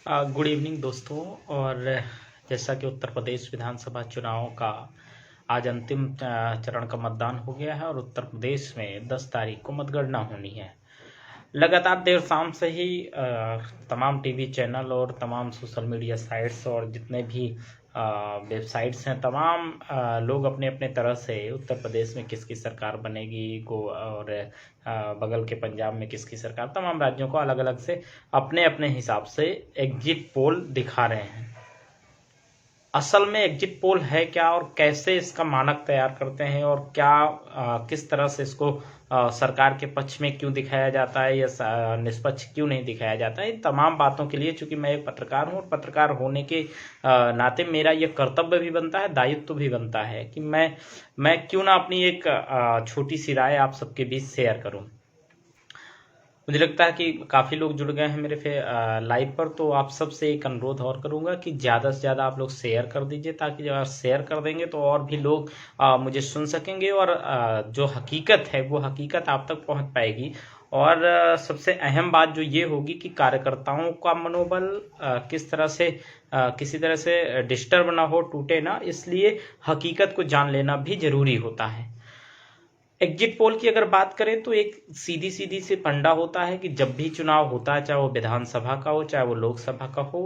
Good evening दोस्तों। और जैसा कि उत्तर प्रदेश विधानसभा चुनाव का आज अंतिम चरण का मतदान हो गया है और उत्तर प्रदेश में 10 तारीख को मतगणना होनी है। लगातार देर शाम से ही तमाम टीवी चैनल और तमाम सोशल मीडिया साइट्स और जितने भी वेबसाइट्स हैं, तमाम लोग अपने अपने तरह से उत्तर प्रदेश में किसकी सरकार बनेगी और बगल के पंजाब में किसकी सरकार, तमाम राज्यों को अलग अलग से अपने अपने हिसाब से एग्जिट पोल दिखा रहे हैं। असल में एग्जिट पोल है क्या और कैसे इसका मानक तैयार करते हैं और क्या किस तरह से इसको सरकार के पक्ष में क्यों दिखाया जाता है या निष्पक्ष क्यों नहीं दिखाया जाता है, इन तमाम बातों के लिए चूंकि मैं एक पत्रकार हूं और पत्रकार होने के नाते मेरा ये कर्तव्य भी बनता है, दायित्व भी बनता है कि मैं क्यों ना अपनी एक छोटी सी राय आप सबके बीच शेयर करूं। मुझे लगता है कि काफ़ी लोग जुड़ गए हैं मेरे लाइव पर, तो आप सबसे एक अनुरोध और करूंगा कि ज़्यादा से ज़्यादा आप लोग शेयर कर दीजिए, ताकि जब आप शेयर कर देंगे तो और भी लोग मुझे सुन सकेंगे और जो हकीकत है वो हकीकत आप तक पहुंच पाएगी। और सबसे अहम बात जो ये होगी कि कार्यकर्ताओं का मनोबल किस तरह से किसी तरह से डिस्टर्ब ना हो, टूटे ना, इसलिए हकीकत को जान लेना भी जरूरी होता है। एग्जिट पोल की अगर बात करें तो एक सीधी सीधी से फंडा होता है कि जब भी चुनाव होता है, चाहे वो विधानसभा का हो चाहे वो लोकसभा का हो,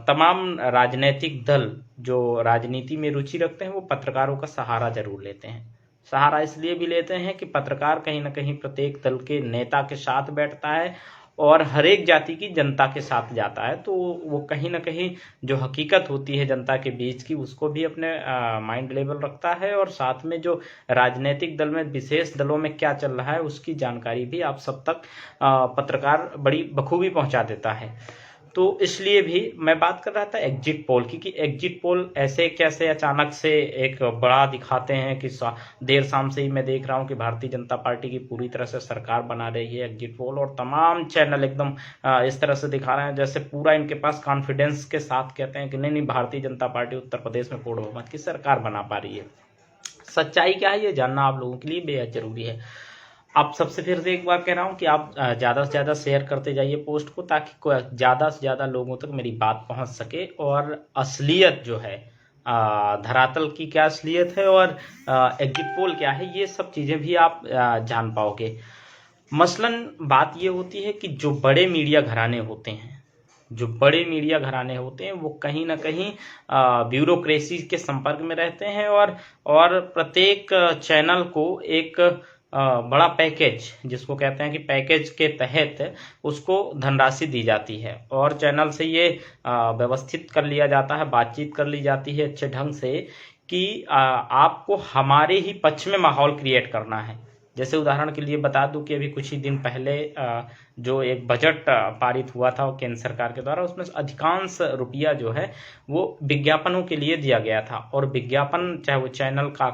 तमाम राजनीतिक दल जो राजनीति में रुचि रखते हैं वो पत्रकारों का सहारा जरूर लेते हैं। सहारा इसलिए भी लेते हैं कि पत्रकार कहीं ना कहीं प्रत्येक दल के नेता के साथ बैठता है और हर एक जाति की जनता के साथ जाता है, तो वो कहीं ना कहीं जो हकीकत होती है जनता के बीच की उसको भी अपने माइंड लेवल रखता है और साथ में जो राजनीतिक दल में विशेष दलों में क्या चल रहा है उसकी जानकारी भी आप सब तक पत्रकार बड़ी बखूबी पहुंचा देता है। तो इसलिए भी मैं बात कर रहा था एग्जिट पोल की कि एग्जिट पोल ऐसे कैसे अचानक से एक बड़ा दिखाते हैं कि देर शाम से ही मैं देख रहा हूं कि भारतीय जनता पार्टी की पूरी तरह से सरकार बना रही है एग्जिट पोल, और तमाम चैनल एकदम इस तरह से दिखा रहे हैं जैसे पूरा इनके पास कॉन्फिडेंस के साथ कहते हैं कि नहीं भारतीय जनता पार्टी उत्तर प्रदेश में पूर्ण बहुमत की सरकार बना पा रही है। सच्चाई क्या है ये जानना आप लोगों के लिए बेहद जरूरी है। आप सबसे फिर से एक बार कह रहा हूं कि आप ज़्यादा से ज़्यादा शेयर करते जाइए पोस्ट को, ताकि ज़्यादा से ज़्यादा लोगों तक मेरी बात पहुंच सके और असलियत जो है, धरातल की क्या असलियत है और एग्जिट पोल क्या है, ये सब चीज़ें भी आप जान पाओगे। मसलन बात ये होती है कि जो बड़े मीडिया घराने होते हैं वो कहीं ना कहीं ब्यूरोक्रेसी के संपर्क में रहते हैं और प्रत्येक चैनल को एक बड़ा पैकेज, जिसको कहते हैं कि पैकेज के तहत उसको धनराशि दी जाती है और चैनल से ये व्यवस्थित कर लिया जाता है, बातचीत कर ली जाती है अच्छे ढंग से कि आपको हमारे ही पक्ष में माहौल क्रिएट करना है। जैसे उदाहरण के लिए बता दूं कि अभी कुछ ही दिन पहले जो एक बजट पारित हुआ था केंद्र सरकार के द्वारा, उसमें अधिकांश रुपया जो है वो विज्ञापनों के लिए दिया गया था। और विज्ञापन चाहे वो चैनल का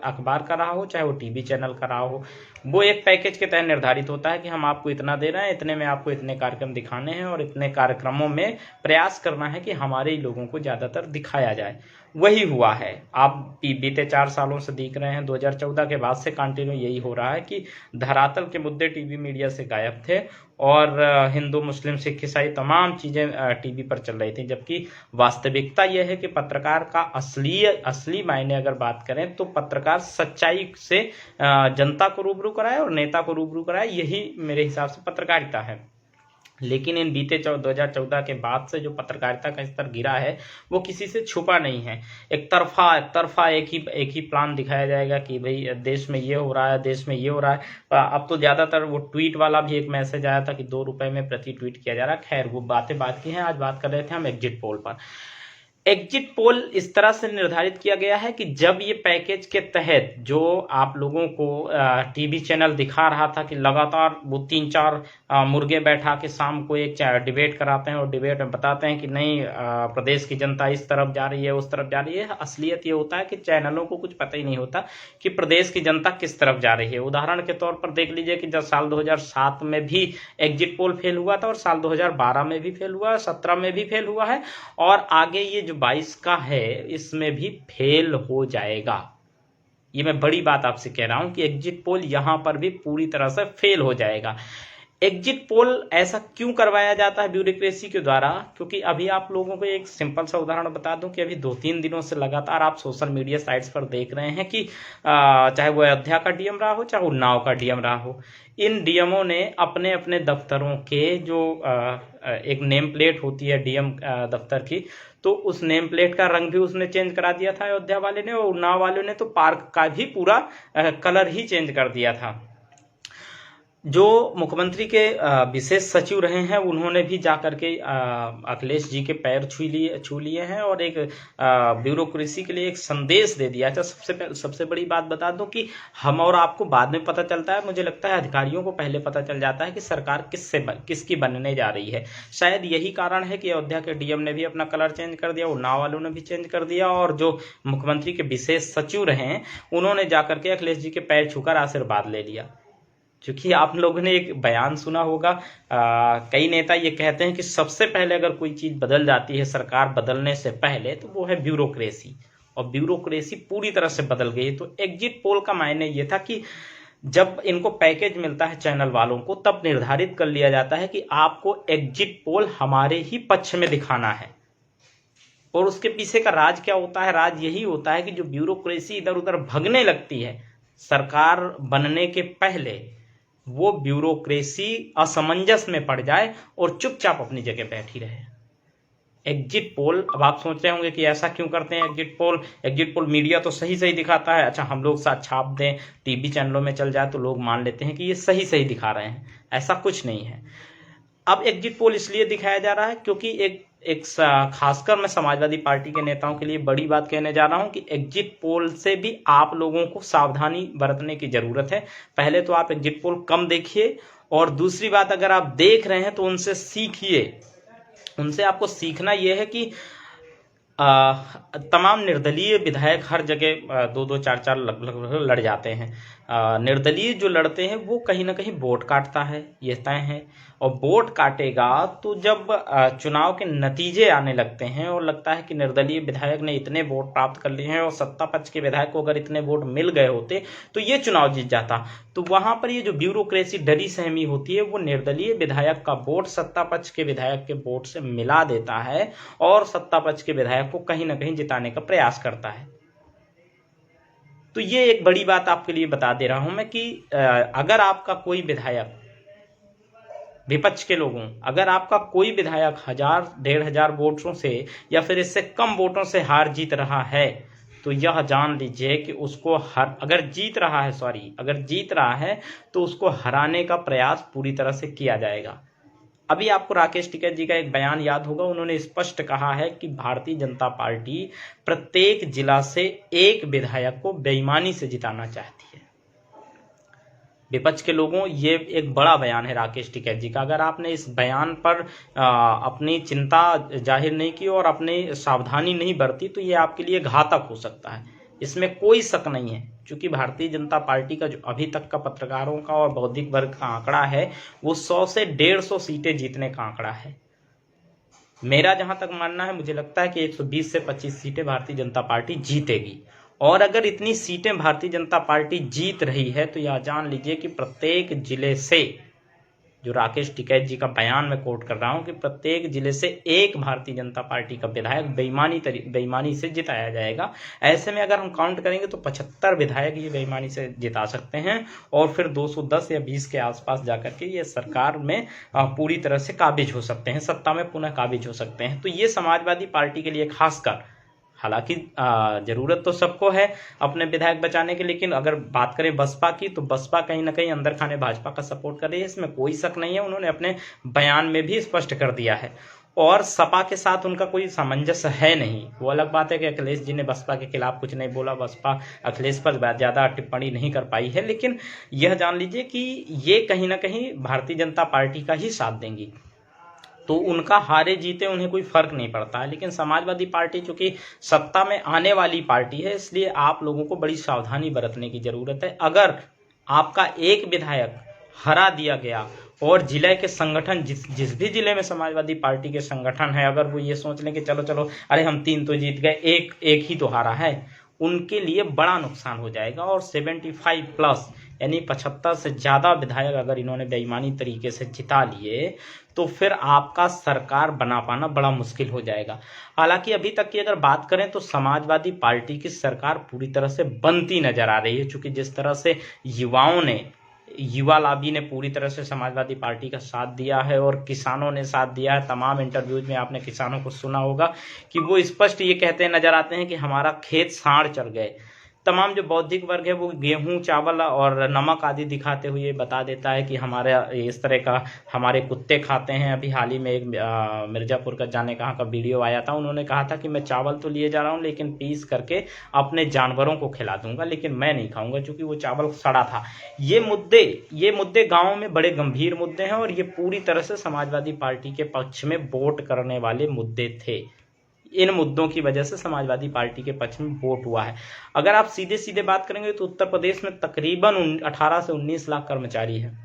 अखबार का रहा हो चाहे वो टीवी चैनल का रहा हो, वो एक पैकेज के तहत निर्धारित होता है कि हम आपको इतना दे रहे हैं, इतने में आपको इतने कार्यक्रम दिखाने हैं और इतने कार्यक्रमों में प्रयास करना है कि हमारे ही लोगों को ज़्यादातर दिखाया जाए। वही हुआ है, आप बीते 4 सालों से देख रहे हैं, 2014 के बाद से कंटिन्यू यही हो रहा है कि धरातल के मुद्दे टीवी मीडिया से गायब थे और हिंदू मुस्लिम सिख ईसाई तमाम चीज़ें टीवी पर चल रही थी। जबकि वास्तविकता यह है कि पत्रकार का असली मायने अगर बात करें तो पत्रकार सच्चाई से जनता को रूबरू कराए और नेता को रूबरू कराए, यही मेरे हिसाब से पत्रकारिता है। लेकिन इन बीते 2014 के बाद से जो पत्रकारिता का स्तर गिरा है वो किसी से छुपा नहीं है। एक तरफा एक ही प्लान दिखाया जाएगा कि भाई देश में ये हो रहा है, देश में ये हो रहा है। अब तो ज़्यादातर वो ट्वीट वाला भी एक मैसेज आया था कि 2 रुपए में प्रति ट्वीट किया जा रहा है। खैर वो बातें बात की हैं, आज बात कर रहे थे हम एग्जिट पोल पर। एग्जिट पोल इस तरह से निर्धारित किया गया है कि जब ये पैकेज के तहत जो आप लोगों को टीवी चैनल दिखा रहा था कि लगातार वो 3-4 मुर्गे बैठा के शाम को एक डिबेट कराते हैं और डिबेट में बताते हैं कि नहीं प्रदेश की जनता इस तरफ जा रही है उस तरफ जा रही है। असलियत ये होता है कि चैनलों को कुछ पता ही नहीं होता कि प्रदेश की जनता किस तरफ जा रही है। उदाहरण के तौर पर देख लीजिए कि जब साल 2007 में भी एग्जिट पोल फेल हुआ था और साल 2012 में भी फेल हुआ है, 17 में भी फेल हुआ है और आगे ये 22 का है इसमें भी फेल हो जाएगा। ये मैं बड़ी बात आपसे कह रहा हूं कि एग्जिट पोल यहां पर भी पूरी तरह से फेल हो जाएगा। एग्जिट पोल ऐसा क्यों करवाया जाता है ब्यूरोक्रेसी के द्वारा? क्योंकि अभी आप लोगों को एक सिंपल सा उदाहरण बता दूं कि अभी 2-3 दिनों से लगातार आप सोशल मीडिया साइट्स पर देख रहे हैं कि चाहे वो अयोध्या का डीएम रहा हो, चाहे उन्नाव का डीएम रहा हो, इन डीएमओ ने अपने अपने दफ्तरों के जो एक नेम प्लेट होती है डीएम दफ्तर की, तो उस नेम प्लेट का रंग भी उसने चेंज करा दिया था अयोध्या वाले ने, और उन्नाव वाले ने तो पार्क का भी पूरा कलर ही चेंज कर दिया था। जो मुख्यमंत्री के विशेष सचिव रहे हैं उन्होंने भी जाकर के अखिलेश जी के पैर छू लिए हैं और एक ब्यूरोक्रेसी के लिए एक संदेश दे दिया। अच्छा, सबसे बड़ी बात बता दूं कि हम और आपको बाद में पता चलता है, मुझे लगता है अधिकारियों को पहले पता चल जाता है कि सरकार किसकी बनने जा रही है। शायद यही कारण है कि अयोध्या के डीएम ने भी अपना कलर चेंज कर दिया, उन्नाव वालों ने भी चेंज कर दिया, और जो मुख्यमंत्री के विशेष सचिव रहे हैं उन्होंने जाकर के अखिलेश जी के पैर छूकर आशीर्वाद ले लिया। क्योंकि आप लोगों ने एक बयान सुना होगा, कई नेता ये कहते हैं कि सबसे पहले अगर कोई चीज बदल जाती है सरकार बदलने से पहले तो वो है ब्यूरोक्रेसी, और ब्यूरोक्रेसी पूरी तरह से बदल गई है। तो एग्जिट पोल का मायने ये था कि जब इनको पैकेज मिलता है चैनल वालों को, तब निर्धारित कर लिया जाता है कि आपको एग्जिट पोल हमारे ही पक्ष में दिखाना है। और उसके पीछे का राज क्या होता है? राज यही होता है कि जो ब्यूरोक्रेसी इधर उधर भगने लगती है सरकार बनने के पहले, वो ब्यूरोक्रेसी असमंजस में पड़ जाए और चुपचाप अपनी जगह बैठी रहे। एग्जिट पोल, अब आप सोच रहे होंगे कि ऐसा क्यों करते हैं एग्जिट पोल मीडिया तो सही सही दिखाता है। अच्छा, हम लोग साथ छाप दें, टीवी चैनलों में चल जाए तो लोग मान लेते हैं कि ये सही सही दिखा रहे हैं। ऐसा कुछ नहीं है। अब एग्जिट पोल इसलिए दिखाया जा रहा है क्योंकि एक खासकर मैं समाजवादी पार्टी के नेताओं के लिए बड़ी बात कहने जा रहा हूं कि एग्जिट पोल से भी आप लोगों को सावधानी बरतने की जरूरत है। पहले तो आप एग्जिट पोल कम देखिए, और दूसरी बात, अगर आप देख रहे हैं तो उनसे सीखिए। उनसे आपको सीखना यह है कि तमाम निर्दलीय विधायक हर जगह 2-2, 4-4 लगभग लड़ जाते हैं। निर्दलीय जो लड़ते हैं वो कहीं ना कहीं वोट काटता है, ये तय है। और वोट काटेगा तो जब चुनाव के नतीजे आने लगते हैं और लगता है कि निर्दलीय विधायक ने इतने वोट प्राप्त कर लिए हैं और सत्ता पक्ष के विधायक को अगर इतने वोट मिल गए होते तो ये चुनाव जीत जाता, तो वहां पर ये जो ब्यूरोक्रेसी डरी सहमी होती है वो निर्दलीय विधायक का वोट सत्ता पक्ष के विधायक के वोट से मिला देता है और सत्ता पक्ष के विधायक को कहीं ना कहीं जिताने का प्रयास करता है। तो ये एक बड़ी बात आपके लिए बता दे रहा हूं मैं कि अगर आपका कोई विधायक, विपक्ष के लोगों, अगर आपका कोई विधायक 1000-1500 वोटों से या फिर इससे कम वोटों से हार जीत रहा है, तो यह जान लीजिए कि उसको अगर जीत रहा है तो उसको हराने का प्रयास पूरी तरह से किया जाएगा। अभी आपको राकेश टिकैत जी का एक बयान याद होगा, उन्होंने स्पष्ट कहा है कि भारतीय जनता पार्टी प्रत्येक जिला से एक विधायक को बेईमानी से जिताना चाहती है। विपक्ष के लोगों, ये एक बड़ा बयान है राकेश टिकैत जी का। अगर आपने इस बयान पर अपनी चिंता जाहिर नहीं की और अपनी सावधानी नहीं बरती तो ये आपके लिए घातक हो सकता है, इसमें कोई शक नहीं है। क्योंकि भारतीय जनता पार्टी का जो अभी तक का पत्रकारों का और बौद्धिक वर्ग का आंकड़ा है वो 100 से 150 सीटें जीतने का आंकड़ा है। मेरा जहां तक मानना है, मुझे लगता है कि 120 से 25 सीटें भारतीय जनता पार्टी जीतेगी। और अगर इतनी सीटें भारतीय जनता पार्टी जीत रही है तो यह जान लीजिए कि प्रत्येक जिले से, जो राकेश टिकैत जी का बयान मैं कोट कर रहा हूं, कि प्रत्येक जिले से एक भारतीय जनता पार्टी का विधायक बेईमानी से जिताया जाएगा। ऐसे में अगर हम काउंट करेंगे तो 75 विधायक ये बेईमानी से जिता सकते हैं और फिर 210 या 20 के आसपास जाकर के ये सरकार में पूरी तरह से काबिज हो सकते हैं, सत्ता में पुनः काबिज हो सकते हैं। तो ये समाजवादी पार्टी के लिए खासकर, हालांकि जरूरत तो सबको है अपने विधायक बचाने की, लेकिन अगर बात करें बसपा की तो बसपा कहीं ना कहीं अंदर खाने भाजपा का सपोर्ट कर रही है, इसमें कोई शक नहीं है। उन्होंने अपने बयान में भी स्पष्ट कर दिया है। और सपा के साथ उनका कोई सामंजस्य है नहीं। वो अलग बात है कि अखिलेश जी ने बसपा के खिलाफ कुछ नहीं बोला, बसपा अखिलेश पर ज़्यादा टिप्पणी नहीं कर पाई है, लेकिन यह जान लीजिए कि ये कहीं ना कहीं भारतीय जनता पार्टी का ही साथ देंगी, तो उनका हारे जीते उन्हें कोई फर्क नहीं पड़ता है। लेकिन समाजवादी पार्टी चूंकि सत्ता में आने वाली पार्टी है, इसलिए आप लोगों को बड़ी सावधानी बरतने की जरूरत है। अगर आपका एक विधायक हरा दिया गया और जिले के संगठन, जिस भी जिले में समाजवादी पार्टी के संगठन है, अगर वो ये सोच लें कि चलो अरे हम 3 तो जीत गए, एक ही तो हारा है, उनके लिए बड़ा नुकसान हो जाएगा। और 75+ यानी 75 से ज़्यादा विधायक अगर इन्होंने बेईमानी तरीके से जिता लिए तो फिर आपका सरकार बना पाना बड़ा मुश्किल हो जाएगा। हालांकि अभी तक की अगर बात करें तो समाजवादी पार्टी की सरकार पूरी तरह से बनती नजर आ रही है, क्योंकि जिस तरह से युवा लॉबी ने पूरी तरह से समाजवादी पार्टी का साथ दिया है और किसानों ने साथ दिया है। तमाम इंटरव्यूज में आपने किसानों को सुना होगा कि वो स्पष्ट ये कहते नजर आते हैं कि हमारा खेत साड़ चढ़ गए। तमाम जो बौद्धिक वर्ग है वो गेहूं, चावल और नमक आदि दिखाते हुए बता देता है कि हमारे इस तरह का हमारे कुत्ते खाते हैं। अभी हाल ही में एक मिर्जापुर का जाने कहाँ का वीडियो आया था, उन्होंने कहा था कि मैं चावल तो लिए जा रहा हूँ लेकिन पीस करके अपने जानवरों को खिला दूंगा, लेकिन मैं नहीं खाऊंगा क्योंकि वो चावल सड़ा था। ये मुद्दे गाँव में बड़े गंभीर मुद्दे हैं और ये पूरी तरह से समाजवादी पार्टी के पक्ष में वोट करने वाले मुद्दे थे। इन मुद्दों की वजह से समाजवादी पार्टी के पक्ष में वोट हुआ है। अगर आप सीधे सीधे बात करेंगे तो उत्तर प्रदेश में तकरीबन 18 से 19 लाख कर्मचारी हैं।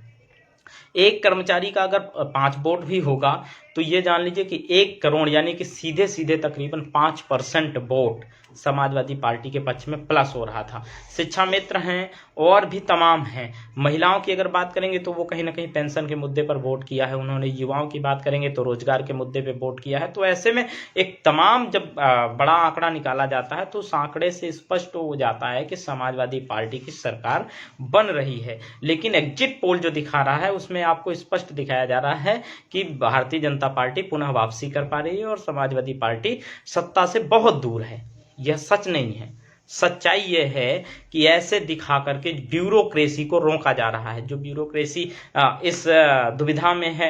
एक कर्मचारी का अगर 5 वोट भी होगा तो ये जान लीजिए कि 1 करोड़ यानी कि सीधे सीधे तकरीबन 5% वोट समाजवादी पार्टी के पक्ष में प्लस हो रहा था। शिक्षा मित्र हैं और भी तमाम हैं। महिलाओं की अगर बात करेंगे तो वो कहीं ना कहीं पेंशन के मुद्दे पर वोट किया है उन्होंने। युवाओं की बात करेंगे तो रोजगार के मुद्दे पे वोट किया है। तो ऐसे में एक तमाम जब बड़ा आंकड़ा निकाला जाता है तो उस आंकड़े से स्पष्ट हो जाता है कि समाजवादी पार्टी की सरकार बन रही है। लेकिन एग्जिट पोल जो दिखा रहा है उसमें आपको स्पष्ट दिखाया जा रहा है कि भारतीय जनता पार्टी पुनः वापसी कर पा रही है और समाजवादी पार्टी सत्ता से बहुत दूर है। यह सच नहीं है। सच्चाई यह है कि ऐसे दिखा करके ब्यूरोक्रेसी को रोका जा रहा है। जो ब्यूरोक्रेसी इस दुविधा में है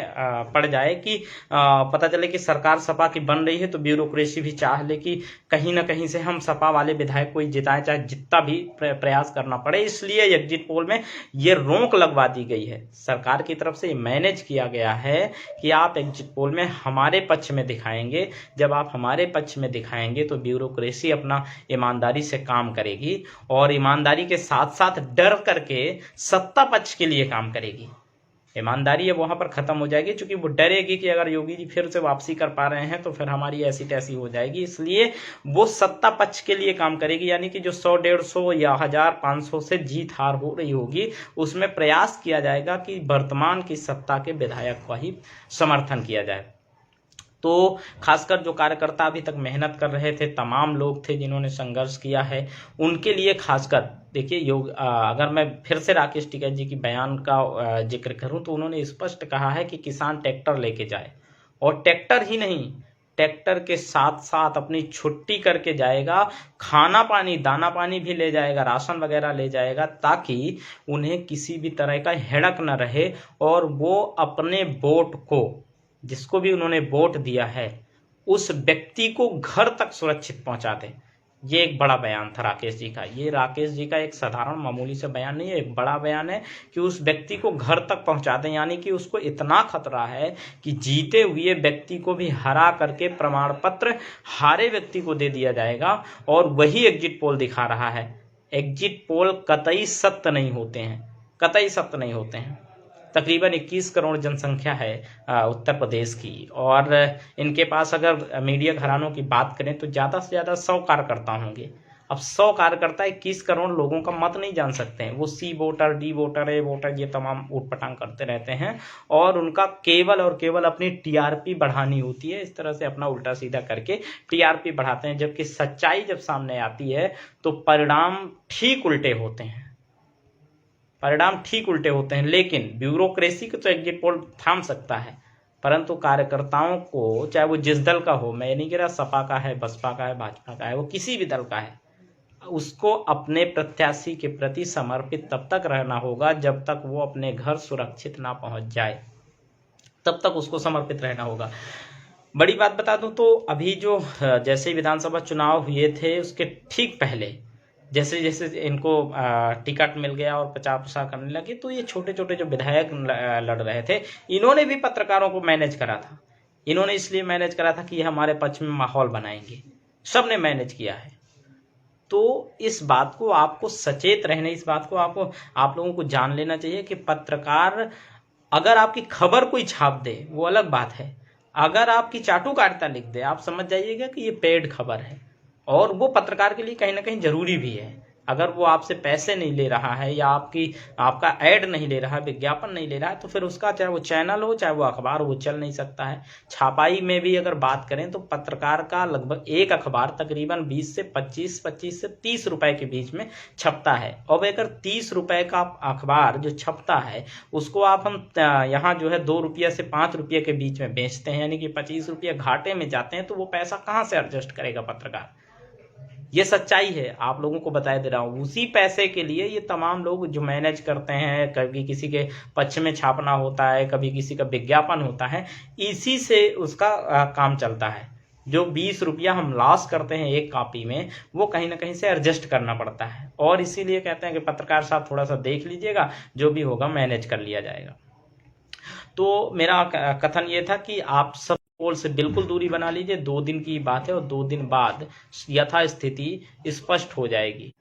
पड़ जाए कि पता चले कि सरकार सपा की बन रही है तो ब्यूरोक्रेसी भी चाह ले कि कहीं ना कहीं से हम सपा वाले विधायक को जिताएं, चाहे जितना भी प्रयास करना पड़े। इसलिए एग्जिट पोल में ये रोक लगवा दी गई है। सरकार की तरफ से मैनेज किया गया है कि आप एग्जिट पोल में हमारे पक्ष में दिखाएंगे। जब आप हमारे पक्ष में दिखाएंगे तो ब्यूरोक्रेसी अपना ईमानदारी से काम करेगी और ईमानदारी के साथ साथ डर करके सत्ता पक्ष के लिए काम करेगी। ईमानदारी अब वहां पर खत्म हो जाएगी क्योंकि वो डरेगी कि अगर योगी जी फिर से वापसी कर पा रहे हैं तो फिर हमारी ऐसी तैसी हो जाएगी। इसलिए वो सत्ता पक्ष के लिए काम करेगी। यानी कि जो 100, 150 या 1000, 500 से जीत हार हो रही होगी उसमें प्रयास किया जाएगा कि वर्तमान की सत्ता के विधायक का ही समर्थन किया जाए। तो खासकर जो कार्यकर्ता अभी तक मेहनत कर रहे थे, तमाम लोग थे जिन्होंने संघर्ष किया है, उनके लिए खासकर देखिए अगर मैं फिर से राकेश टिकैत जी की बयान का जिक्र करूं तो उन्होंने स्पष्ट कहा है कि किसान ट्रैक्टर लेके जाए और ट्रैक्टर ही नहीं, ट्रैक्टर के साथ साथ अपनी छुट्टी करके जाएगा, खाना पानी दाना पानी भी ले जाएगा, राशन वगैरह ले जाएगा, ताकि उन्हें किसी भी तरह का हेड़क न रहे और वो अपने वोट को, जिसको भी उन्होंने वोट दिया है, उस व्यक्ति को घर तक सुरक्षित पहुंचा दें। ये एक बड़ा बयान था राकेश जी का। ये राकेश जी का एक साधारण मामूली सा बयान नहीं है, एक बड़ा बयान है कि उस व्यक्ति को घर तक पहुंचा दें। यानी कि उसको इतना खतरा है कि जीते हुए व्यक्ति को भी हरा करके प्रमाण पत्र हारे व्यक्ति को दे दिया जाएगा। और वही एग्जिट पोल दिखा रहा है। एग्जिट पोल कतई सत्य नहीं होते हैं, कतई सत्य नहीं होते हैं। तकरीबन 21 करोड़ जनसंख्या है उत्तर प्रदेश की और इनके पास अगर मीडिया घरानों की बात करें तो ज़्यादा से ज़्यादा 100 कार्यकर्ता होंगे। अब 100 कार्यकर्ता 21 करोड़ लोगों का मत नहीं जान सकते हैं। वो सी वोटर, डी वोटर, ए वोटर, ये तमाम उटपटांग करते रहते हैं और उनका केवल और केवल अपनी टीआरपी बढ़ानी होती है। इस तरह से अपना उल्टा सीधा करके टीआरपी बढ़ाते हैं, जबकि सच्चाई जब सामने आती है तो परिणाम ठीक उल्टे होते हैं। परिणाम ठीक उल्टे होते हैं। लेकिन ब्यूरोक्रेसी को तो एग्जिट पोल थाम सकता है, परंतु कार्यकर्ताओं को, चाहे वो जिस दल का हो, मैं नहीं कह रहा सपा का है, बसपा का है, भाजपा का है, वो किसी भी दल का है, उसको अपने प्रत्याशी के प्रति समर्पित तब तक रहना होगा जब तक वो अपने घर सुरक्षित ना पहुंच जाए, तब तक उसको समर्पित रहना होगा। बड़ी बात बता दूं तो अभी जो जैसे विधानसभा चुनाव हुए थे उसके ठीक पहले जैसे जैसे इनको टिकट मिल गया और प्रचार प्रसार करने लगे तो ये छोटे छोटे जो विधायक लड़ रहे थे, इन्होंने भी पत्रकारों को मैनेज करा था। इन्होंने इसलिए मैनेज करा था कि ये हमारे पक्ष में माहौल बनाएंगे। सबने मैनेज किया है। तो इस बात को आपको सचेत रहने, इस बात को आप लोगों को जान लेना चाहिए कि पत्रकार अगर आपकी खबर कोई छाप दे वो अलग बात है, अगर आपकी चाटुकारिता लिख दे आप समझ जाइएगा कि ये पेड खबर है और वो पत्रकार के लिए कहीं ना कहीं जरूरी भी है। अगर वो आपसे पैसे नहीं ले रहा है या आपका ऐड नहीं ले रहा है, विज्ञापन नहीं ले रहा है, तो फिर उसका चाहे वो चैनल हो चाहे वो अखबार, वो चल नहीं सकता है। छापाई में भी अगर बात करें तो पत्रकार का लगभग एक अखबार तकरीबन 20 से 25 से 30 रुपए के बीच में छपता है। और अगर 30 रुपए का अखबार जो छपता है उसको हम यहाँ जो है 2 रुपये से 5 रुपये के बीच में बेचते हैं, यानी कि 25 रुपये घाटे में जाते हैं, तो वो पैसा कहाँ से एडजस्ट करेगा पत्रकार? ये सच्चाई है, आप लोगों को बताए दे रहा हूँ। उसी पैसे के लिए ये तमाम लोग जो मैनेज करते हैं, कभी किसी के पक्ष में छापना होता है, कभी किसी का विज्ञापन होता है, इसी से उसका काम चलता है। जो 20 रुपया हम लॉस करते हैं एक कॉपी में, वो कहीं ना कहीं से एडजस्ट करना पड़ता है। और इसीलिए कहते हैं कि पत्रकार साहब थोड़ा सा देख लीजिएगा, जो भी होगा मैनेज कर लिया जाएगा। तो मेरा कथन ये था कि आप सब पोल से बिल्कुल दूरी बना लीजिए। 2 दिन की बात है और 2 दिन बाद यथास्थिति स्पष्ट हो जाएगी।